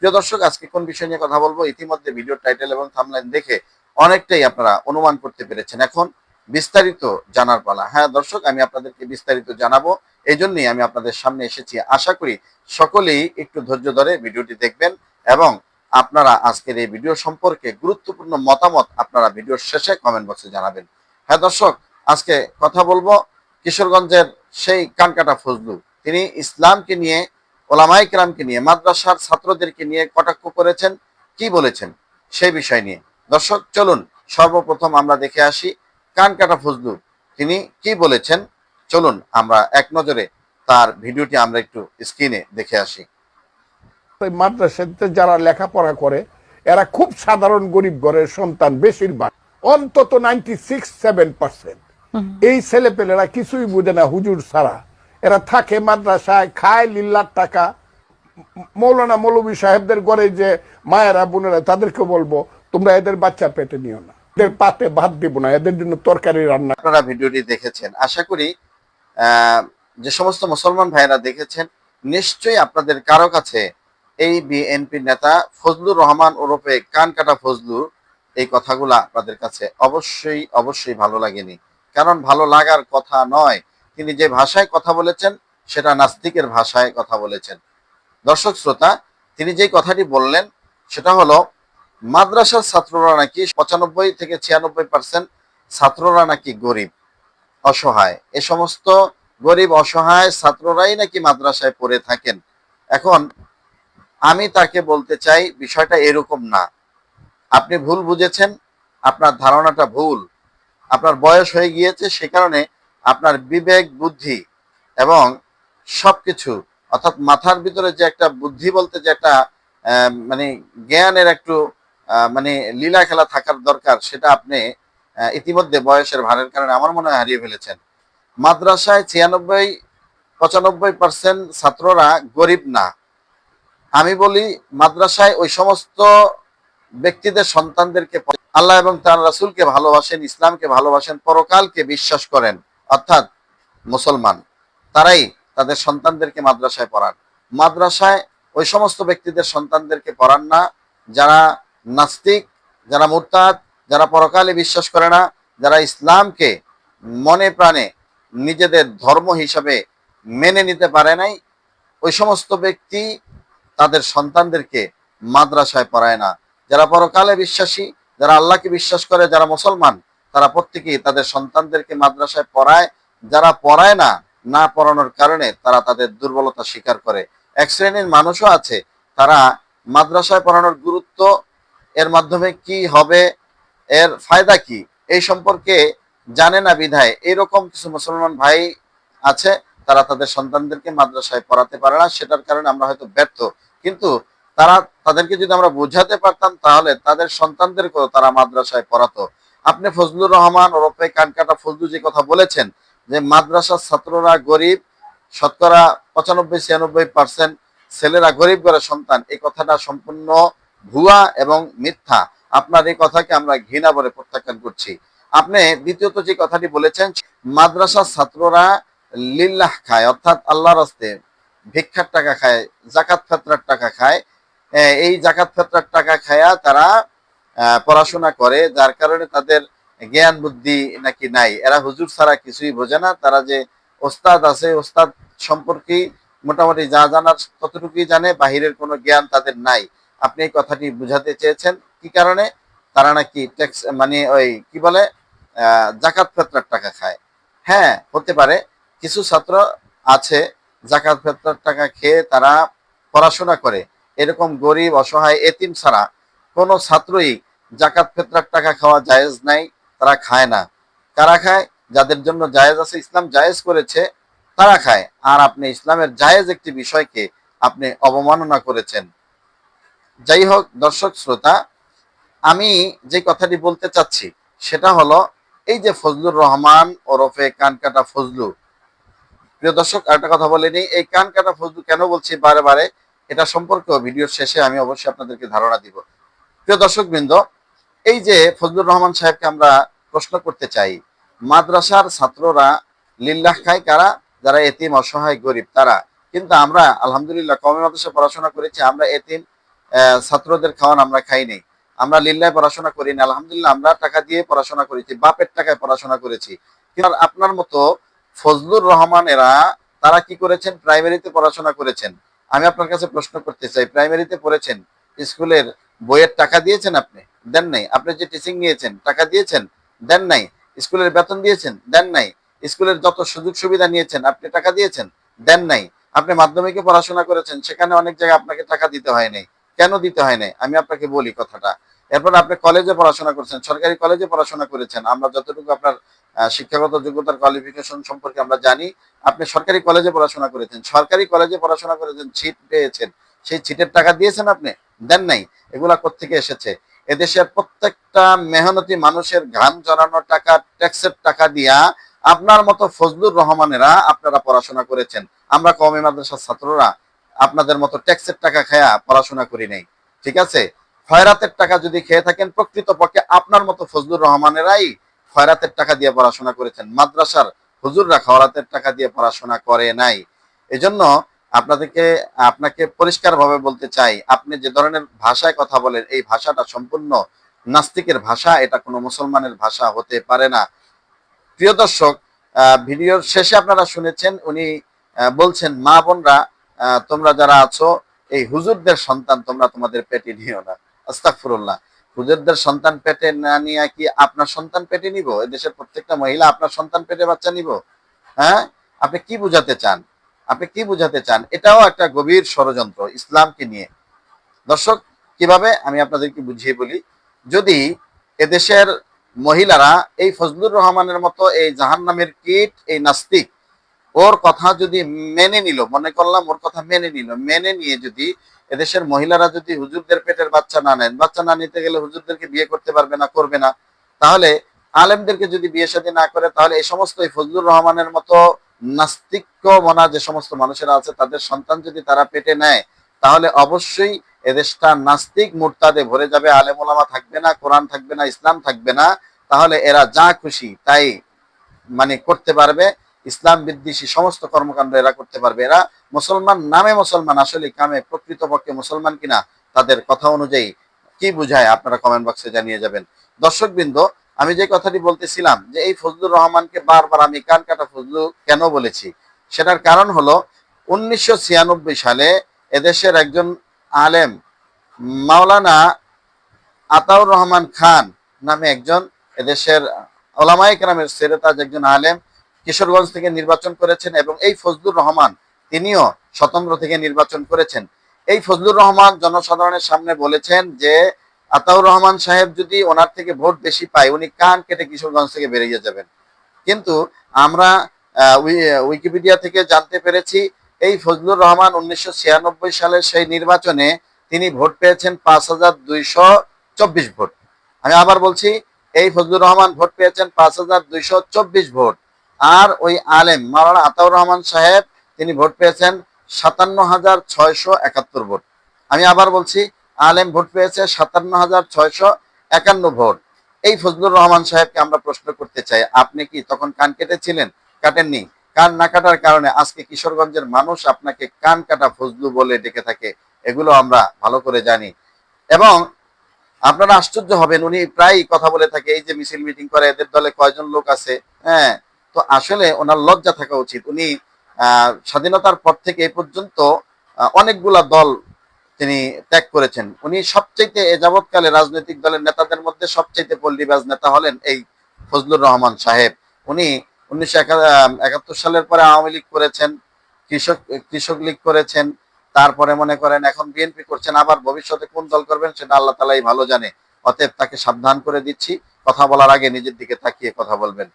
প্রিয় দর্শক, আজকে কোন বিষয় নিয়ে কথা বলবো ইতিমধ্যে ভিডিওর টাইটেল এবং থাম্বনেল দেখে অনেকটাই আপনারা অনুমান করতে পেরেছেন। এখন বিস্তারিত জানার পালা। হ্যাঁ দর্শক, আমি আপনাদেরকে বিস্তারিত জানাবো, এই জন্যই আমি আপনাদের সামনে এসেছি। আশা করি সকলেই একটু ধৈর্য ধরে ভিডিওটি দেখবেন এবং আপনারা আজকের এই ভিডিও সম্পর্কে গুরুত্বপূর্ণ মতামত আপনারা ভিডিওর শেষে কমেন্ট বক্সে জানাবেন। হ্যাঁ দর্শক, আজকে কথা বলবো কিশোরগঞ্জের সেই কানকাটা ফজলু। তিনি ইসলামকে নিয়ে, ওলামায়ে কেরামকে নিয়ে, মাদ্রাসার ছাত্রদেরকে নিয়ে কটাক্ষ করেছেন, কি বলেছেন সেই বিষয় নিয়ে। দর্শক চলুন সর্বপ্রথম আমরা দেখে আসি কানকাটা ফজলু তিনি কি বলেছেন। চলুন আমরা এক নজরে তার ভিডিওটি আমরা একটু স্ক্রিনে দেখে আসি। মাদ্রাসাতে যারা লেখাপড়া করে এরা খুব সাধারণ গরিব ঘরের সন্তান, বেশিরভাগ অন্তত 96-7%। এই ছেলেপেলেরা কিছুই বুঝে না হুজুর ছাড়া। এরা থাকে মাদ্রাসায়, খায় লিল্লার টাকা। মৌলানা মৌলভী সাহেবদের ঘরে যে মায়েরা বোনেরা, তাদেরকে বলবো তোমরা এদের বাচ্চা পেটে নিও না, এদের পাতে ভাত দিব না, এদের জন্য তরকারি রান্না। আপনারা ভিডিওটি দেখেছেন, আশা করি যে সমস্ত মুসলমান ভাইয়েরা দেখেছেন, নিশ্চয়ই আপনাদের কারো কাছে এই বিএনপি নেতা ফজলুর রহমান ওরফে কানকাটা ফজলু এই কথাগুলা আপনাদের কাছে অবশ্যই অবশ্যই ভালো লাগেনি। কারণ ভালো লাগার কথা নয়। তিনি যে ভাষায় কথা বলেছেন সেটা নাস্তিকের ভাষায় কথা বলেছেন। দর্শক শ্রোতা, তিনি যে কথাটি বললেন সেটা হলো মাদ্রাসার ছাত্ররা নাকি 95-96% ছাত্ররা নাকি গরিব অসহায়। এ সমস্ত গরিব অসহায় ছাত্ররাই নাকি মাদ্রাসায় পড়ে থাকেন। এখন আমি তাকে বলতে চাই বিষয়টা এরকম না। আপনি ভুল বুঝেছেন, আপনার ধারণাটা ভুল। আপনার বয়স হয়ে গিয়েছে, সে কারণে আপনার বিবেক বুদ্ধি এবং সবকিছু, অর্থাৎ মাথার ভিতরে যে একটা বুদ্ধি বলতে যে একটা মানে জ্ঞানের একটু মানে লীলা খেলা থাকার দরকার, সেটা আপনি ইতিমধ্যে বয়সের ভারের কারণে আমার মনে হয় হারিয়ে ফেলেছেন। মাদ্রাসায় 96-95% ছাত্ররা গরিব না। আমি বলি মাদ্রাসায় ওই সমস্ত ব্যক্তিদের সন্তানদেরকে আল্লাহ এবং তার রাসূলকে ভালোবাসেন, ইসলামকে ভালোবাসেন, পরকালকে বিশ্বাস করেন, অর্থাৎ মুসলমান, তারাই তাদের সন্তানদেরকে মাদ্রাসায় পড়ান। মাদ্রাসায় ওই সমস্ত ব্যক্তিদের সন্তানদেরকে পড়ান না যারা নাস্তিক, যারা মুরতাদ, যারা পরকালে বিশ্বাস করে না, যারা ইসলামকে মনে প্রাণে নিজেদের ধর্ম হিসাবে মেনে নিতে পারে নাই। ওই সমস্ত ব্যক্তি তাদের সন্তানদেরকে মাদ্রাসায় পড়ায় না। যারা পরকালে বিশ্বাসী, যারা আল্লাহকে বিশ্বাস করে, যারা মুসলমান, তারা প্রত্যেকেই তাদের সন্তানদেরকে মাদ্রাসায় পড়ায়। যারা পড়ায় না, না পড়ানোর কারণে তারা তাদের দুর্বলতা স্বীকার করে। এক শ্রেণীর মানুষও আছে তারা মাদ্রাসায় পড়ানোর গুরুত্ব, এর মাধ্যমে কি হবে, এর ফায়দা কি, এই সম্পর্কে জানে না বিধায় এরকম কিছু মুসলমান ভাই আছে, তারা তাদের সন্তানদেরকে মাদ্রাসায় পড়াতে পারে না। সেটার কারণে আমরা হয়তো ব্যর্থ, কিন্তু তাদেরকে যদি আমরা বোঝাতে পারতাম তাহলে তাদের সন্তানদেরকেও তারা মাদ্রাসায় পড়াতো। আপনি ফজলুর রহমান ওরফে কানকাটা ফজলু যে কথা বলেছেন যে মাদ্রাসার ছাত্ররা গরিব, শতকরা 95-96% ছেলেরা গরিব ঘরের সন্তান, এই কথাটা সম্পূর্ণ ভুয়া এবং মিথ্যা। আপনার এই কথাকে আমরা ঘৃণা ভরে প্রত্যাখ্যান করছি। আপনি দ্বিতীয়ত যে কথাটি বলেছেন, মাদ্রাসার ছাত্ররা লিল্লাহ খায়, অর্থাৎ আল্লাহর রাস্তে ভিক্ষার টাকা খায়, জাকাত ফেতরার টাকা খায়। এই জাকাত ফেতরার টাকা খায়া তারা পড়াশোনা করে, যার কারণে তাদের জ্ঞান বুদ্ধি নাকি নাই। এরা হুজুর ছাড়া কিছুই বোঝে না। তারা যে ওস্তাদ আছে, ওস্তাদ সম্পর্কে মোটামুটি যা জানার ততটুকুই জানে, বাহিরের কোনো জ্ঞান তাদের নাই। আপনি এই কথাটি বুঝাতে চেয়েছেন কি কারণে? তারা নাকি ট্যাক্স মানে ওই কি বলে জাকাত ফেতরার টাকা খায়। হ্যাঁ, হতে পারে কিছু ছাত্র আছে জাকাত ফেতরার টাকা খেয়ে তারা পড়াশোনা করে। এরকম গরিব অসহায় এতিম ছাড়া কোনো ছাত্রই জাকাত ফেতরার টাকা খাওয়া জায়েজ নাই, তারা খায় না। কারা খায়? যাদের জন্য জায়েজ আছে, ইসলাম জায়েজ করেছে, তারা খায়। আর আপনি ইসলামের জায়েজ একটি বিষয়কে আপনি অবমাননা করেছেন। যাই হোক দর্শক শ্রোতা, আমি যে কথাটি বলতে চাচ্ছি সেটা হলো এই যে ফজলুর রহমান ওরফে কানকাটা ফজলু, প্রিয় দর্শক আরেকটা কথা বলে নিই, এই কানকাটা ফজলু কেন বলছি বারে বারে, এটা সম্পর্কেও ভিডিওর শেষে আমি অবশ্যই আপনাদেরকে ধারণা দিব। প্রিয় দর্শক বৃন্দ, এই যে ফজলুর রহমান সাহেবকে আমরা প্রশ্ন করতে চাই, মাদ্রাসার ছাত্ররা লিল্লাহ খায় কারা? যারা এতিম অসহায় গরিব তারা। কিন্তু আমরা আলহামদুলিল্লাহ কওমি মাদ্রাসায় পড়াশোনা করেছি, আমরা এতিম ছাত্রদের খাওয়ান আমরা খাই নাই, আমরা লিল্লায় পড়াশোনা করি না, আলহামদুলিল্লাহ আমরা টাকা দিয়ে পড়াশোনা করেছি, বাপের টাকায় পড়াশোনা করেছি। কিন্তু আপনার মতো ফজলুর রহমান এরা তারা কি করেছেন? প্রাইমারিতে পড়াশোনা করেছেন। আমি আপনার কাছে প্রশ্ন করতে চাই, প্রাইমারিতে পড়েছেন, স্কুলের বইয়ের টাকা দিয়েছেন? আপনি দেন নাই। আপনি যে টিচিং নিয়েছেন টাকা দিয়েছেন? দেন নাই। স্কুলের বেতন দিয়েছেন? দেন নাই। স্কুলের যত সুযোগ সুবিধা নিয়েছেন আপনি টাকা দিয়েছেন? দেন নাই। আপনি মাধ্যমিকে পড়াশোনা করেছেন, সেখানে অনেক জায়গায় আপনাকে টাকা দিতে হয় নাই। কেন দিতে হয় নাই? আমি আপনাকে বলি কথাটা। এরপর আপনি কলেজে পড়াশোনা করেছেন, সরকারি কলেজে পড়াশোনা করেছেন। আমরা যতটুকু আপনার শিক্ষাগত যোগ্যতার কোয়ালিফিকেশন সম্পর্কে আমরা জানি, আপনি সরকারি কলেজে পড়াশোনা করেছেন, সরকারি কলেজে পড়াশোনা করেছেন, ছিট পেয়েছেন, সেই ছিটের টাকা দিয়েছেন আপনি? দেন নাই। এগুলা কোত্থেকে এসেছে? এদেশের প্রত্যেকটা মেহনতি মানুষের ঘাম জড়ানো টাকা, ট্যাক্সের টাকা দিয়া আপনার মতো ফজলুর রহমানেরা আপনারা পড়াশোনা করেছেন। আমরা কওমি মাদ্রাসার ছাত্ররা আপনাদের মতো ট্যাক্সের টাকা খায়া পড়াশোনা করি নাই। ঠিক আছে? খয়রাতের টাকা যদি খেয়ে থাকেন, প্রকৃতপক্ষে আপনার মতো ফজলুর রহমানেরাই খয়রাতের টাকা দিয়ে পড়াশোনা করেছেন। মাদ্রাসার হুজুররা খয়রাতের টাকা দিয়ে পড়াশোনা করে নাই। এজন্য আপনাকে পরিষ্কারভাবে বলতে চাই, আপনি যে ধরনের ভাষায় কথা বলেন, এই ভাষাটা সম্পূর্ণ নাস্তিকের ভাষা, এটা কোনো মুসলমানের ভাষা হতে পারে না। প্রিয় দর্শক, ভিডিওর শেষে আপনারা শুনেছেন উনি বলছেন, মা বোনরা তোমরা যারা আছো, এই হুজুরদের সন্তান তোমরা তোমাদের পেটে নিও না। আস্তাগফিরুল্লাহ। হুজুরদের সন্তান পেটে না নিয়ে কি আপনার সন্তান পেটে নিব? এদেশের প্রত্যেকটা মহিলা আপনার সন্তান পেটে বাচ্চা নিব? হ্যাঁ, আপনি কি বুঝাতে চান? আপনি কি বুঝাতে চান? এটাও একটা গভীর ষড়যন্ত্র ইসলামকে নিয়ে। দর্শক, কিভাবে আমি আপনাদেরকে বুঝিয়ে বলি। যদি এদেশের মহিলারা এই ফজলুর রহমানের মতো এই জাহান্নামের কীট, এই নাস্তিক, ওর কথা যদি মেনে নিল, মনে করলাম ওর কথা মেনে নিল, মেনে নিয়ে যদি এদেশের মহিলারা যদি হুজুরদের পেটের বাচ্চা না নেন, বাচ্চা না নিতে গেলে হুজুরদেরকে বিয়ে করতে পারবে না, করবে না, তাহলে আলেমদেরকে যদি বিয়ে শাদী না করে, তাহলে এই সমস্ত এই ফজলুর রহমানের মতো নাস্তিক্য মনা যে সমস্ত মানুষেরা আছে, তাদের সন্তান যদি তারা পেটে নেয়, তাহলে অবশ্যই এদেশটা নাস্তিক মুরতাদে ভরে যাবে। আলেম ওলামা থাকবে না, কোরআন থাকবে না, ইসলাম থাকবে না। তাহলে এরা যা খুশি তাই মানে করতে পারবে। ইসলাম বিদ্বেষী সমস্ত কর্মকাণ্ড এরা করতে পারবে। এরা মুসলমান নামে মুসলমান, আসলে কামে প্রকৃতপক্ষে মুসলমান কিনা তাদের কথা অনুযায়ী কি বুঝায় আপনারা কমেন্ট বক্সে জানিয়ে যাবেন। দর্শকবৃন্দ, আমি যে কথাটি বলতেছিলাম যে এই ফজলুর রহমানকে বারবার আমি কান কাটা ফজলু কেন বলেছি, সেটার কারণ হলো 1996 সালে এদেশের একজন আলেম মাওলানা আতাউর রহমান খান নামে একজন এদেশের ওলামায়ে কেরামের সেরেতাজ একজন আলেম কিশোরগঞ্জ থেকে নির্বাচন করেছেন, এবং এই ফজলুর রহমান তিনিও স্বতন্ত্র থেকে নির্বাচন করেছেন। এই ফজলুর রহমান জনসাধারণের সামনে বলেছেন যে আতাউর রহমান সাহেব যদি ওনার থেকে ভোট বেশি পায়, উনি কান কেটে কিশোরগঞ্জ থেকে বেরিয়ে যাবেন। কিন্তু আমরা উইকিপিডিয়া থেকে জানতে পেরেছি এই ফজলুর রহমান 1996 সালের সেই নির্বাচনে তিনি ভোট পেয়েছেন 5224 ভোট। আমি আবার বলছি, এই ফজলুর রহমান ভোট পেয়েছেন 5224 ভোট। আর ওই আলেম মাওলানা আতাউর রহমান সাহেব তিনি ভোট পেয়েছেন 57,671 ভোট। আমি আবার বলছি, আলেম ভোট পেয়েছে 57,651 ভোট। এই ফজলুর রহমান সাহেবকে আমরা প্রশ্ন করতে চাই, আপনি কি তখন কান কেটেছিলেন? কাটেননি। কান না কাটার কারণে আজকে কিশোরগঞ্জের মানুষ আপনাকে কান কাটা ফজলু বলে ডেকে থাকে, এগুলো আমরা ভালো করে জানি। এবং আপনারা আশ্চর্য হবেন, উনি প্রায় কথা বলে থাকে, এই যে মিছিল মিটিং করে এদের দলে কয়জন লোক আছে। হ্যাঁ, তো আসলে ওনার লজ্জা থাকা উচিত। উনি স্বাধীনতার পর থেকে এই পর্যন্ত অনেকগুলা দল তিনি ত্যাগ করেছেন। উনি সবচাইতে এ যাবৎকালে রাজনৈতিক দলের নেতাদের মধ্যে সবচাইতে পল্লীবাজ নেতা হলেন এই ফজলুর রহমান সাহেব। উনি 1971 সালের পরে আওয়ামী লীগ করেছেন, কৃষক কৃষক লীগ করেছেন, তারপরে মনে করেন এখন বিএনপি করছেন, আবার ভবিষ্যতে কোন দল করবেন সেটা আল্লাহ তাআলাই ভালো জানে। অতএব তাকে সাবধান করে দিচ্ছি, কথা বলার আগে নিজের দিকে তাকিয়ে কথা বলবেন।